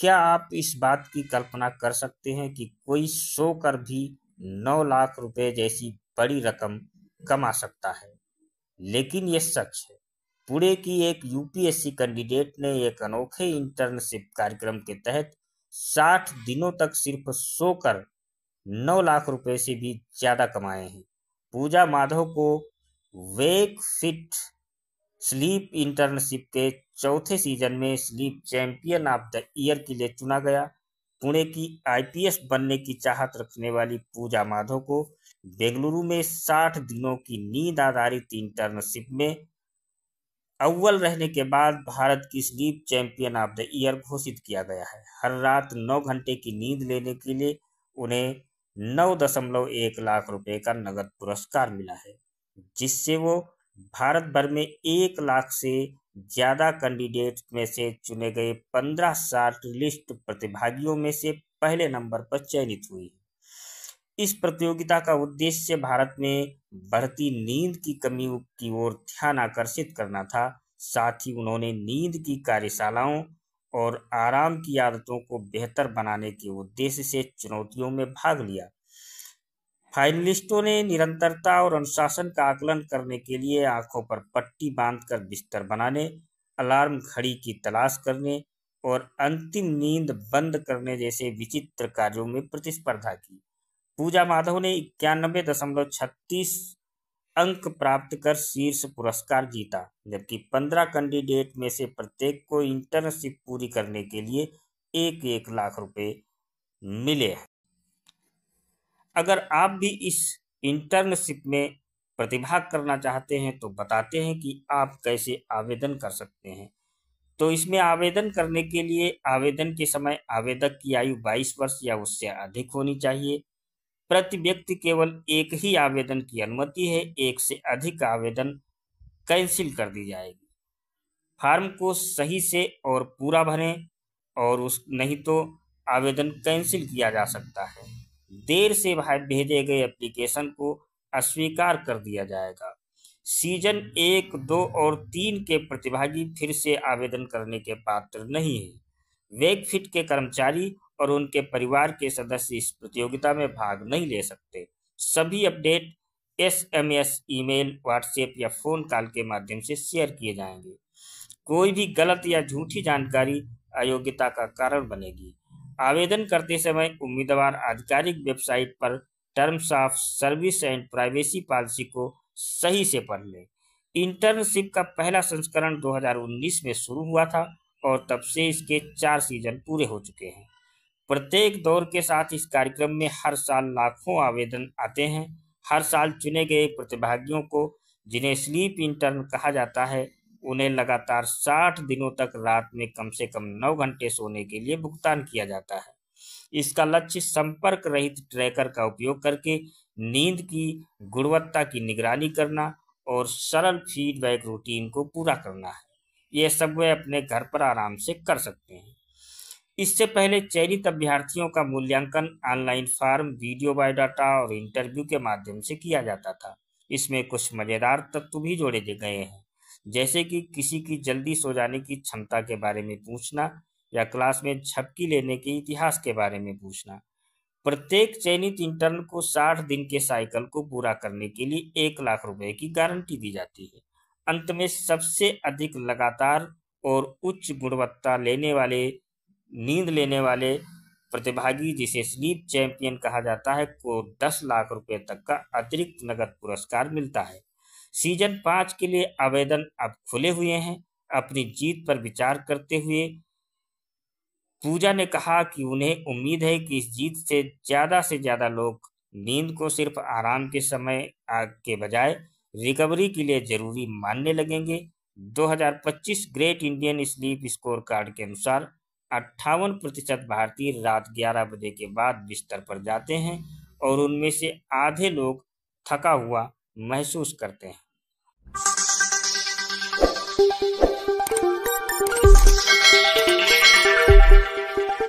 क्या आप इस बात की कल्पना कर सकते हैं कि कोई सोकर भी 9 लाख रुपए जैसी बड़ी रकम कमा सकता है? लेकिन ये सच है। पुणे की एक यूपीएससी कैंडिडेट ने एक अनोखे इंटर्नशिप कार्यक्रम के तहत 60 दिनों तक सिर्फ सोकर 9 लाख रुपए से भी ज्यादा कमाए हैं। पूजा माधव को वेक फिट स्लीप इंटर्नशिप के चौथे सीजन में sleep champion of the year के लिए चुना गया। पुणे की आईपीएस बनने की चाहत रखने वाली पूजा माधव को बेंगलुरु में 60 दिनों की नींद आधारित इंटर्नशिप में अव्वल रहने के बाद भारत की sleep champion of the year घोषित किया गया है। हर रात 9 घंटे की नींद लेने के लिए उन्हें 9.1 लाख रुपए का नगद पुरस्कार मिला है, जिससे वो भारत भर में 1 लाख से ज्यादा कैंडिडेट में से चुने गए 15 शॉर्ट लिस्ट प्रतिभागियों में से पहले नंबर पर चयनित हुई। इस प्रतियोगिता का उद्देश्य भारत में बढ़ती नींद की कमी की ओर ध्यान आकर्षित करना था। साथ ही उन्होंने नींद की कार्यशालाओं और आराम की आदतों को बेहतर बनाने के उद्देश्य से चुनौतियों में भाग लिया। फाइनलिस्टों ने निरंतरता और अनुशासन का आकलन करने के लिए आंखों पर पट्टी बांधकर बिस्तर बनाने, अलार्म घड़ी की तलाश करने और अंतिम नींद बंद करने जैसे विचित्र कार्यों में प्रतिस्पर्धा की। पूजा माधव ने 91.36 अंक प्राप्त कर शीर्ष पुरस्कार जीता, जबकि 15 कैंडिडेट में से प्रत्येक को इंटर्नशिप पूरी करने के लिए 1-1 लाख रुपए मिले। अगर आप भी इस इंटर्नशिप में प्रतिभाग करना चाहते हैं तो बताते हैं कि आप कैसे आवेदन कर सकते हैं। तो इसमें आवेदन करने के लिए आवेदन के समय आवेदक की आयु 22 वर्ष या उससे अधिक होनी चाहिए। प्रति व्यक्ति केवल एक ही आवेदन की अनुमति है। एक से अधिक आवेदन कैंसिल कर दी जाएगी। फॉर्म को सही से और पूरा भरें और उस नहीं तो आवेदन कैंसिल किया जा सकता है। देर से भेजे गए एप्लीकेशन को अस्वीकार कर दिया जाएगा। सीजन 1, 2 और 3 के प्रतिभागी फिर से आवेदन करने के पात्र नहीं हैं। वेकफिट के कर्मचारी और उनके परिवार के सदस्य इस प्रतियोगिता में भाग नहीं ले सकते। सभी अपडेट एसएमएस, ईमेल, व्हाट्सएप या फोन कॉल के माध्यम से शेयर किए जाएंगे। कोई भी गलत या झूठी जानकारी अयोग्यता का कारण बनेगी। आवेदन करते समय उम्मीदवार आधिकारिक वेबसाइट पर terms of service and privacy policy को सही से पढ़ लें। इंटर्नशिप का पहला संस्करण 2019 में शुरू हुआ था और तब से इसके 4 सीजन पूरे हो चुके हैं। प्रत्येक दौर के साथ इस कार्यक्रम में हर साल लाखों आवेदन आते हैं। हर साल चुने गए प्रतिभागियों को, जिन्हें स्लीप इंटर्न कहा जाता है, उन्हें लगातार 60 दिनों तक रात में कम से कम 9 घंटे सोने के लिए भुगतान किया जाता है। इसका लक्ष्य संपर्क रहित ट्रैकर का उपयोग करके नींद की गुणवत्ता की निगरानी करना और सरल फीडबैक रूटीन को पूरा करना है। यह सब वे अपने घर पर आराम से कर सकते हैं। इससे पहले चयनित अभ्यर्थियों का मूल्यांकन ऑनलाइन फॉर्म, वीडियो बायोडाटा और इंटरव्यू के माध्यम से किया जाता था। इसमें कुछ मजेदार तत्व भी जोड़े गए हैं, जैसे कि किसी की जल्दी सो जाने की क्षमता के बारे में पूछना या क्लास में झपकी लेने के इतिहास के बारे में पूछना। प्रत्येक चयनित इंटर्न को 60 दिन के साइकिल को पूरा करने के लिए 1 लाख रुपए की गारंटी दी जाती है। अंत में सबसे अधिक लगातार और उच्च गुणवत्ता नींद लेने वाले प्रतिभागी, जिसे स्लीप चैंपियन कहा जाता है, को 10 लाख रुपए तक का अतिरिक्त नगद पुरस्कार मिलता है। सीजन 5 के लिए आवेदन अब खुले हुए हैं। अपनी जीत पर विचार करते हुए पूजा ने कहा कि उन्हें उम्मीद है कि इस जीत से ज्यादा लोग नींद को सिर्फ आराम के समय के बजाय रिकवरी के लिए जरूरी मानने लगेंगे। 2025 great Indian sleep score card के अनुसार 58% भारतीय रात 11 बजे के बाद बिस्तर पर जाते हैं और उनमें से आधे लोग थका हुआ महसूस करते हैं।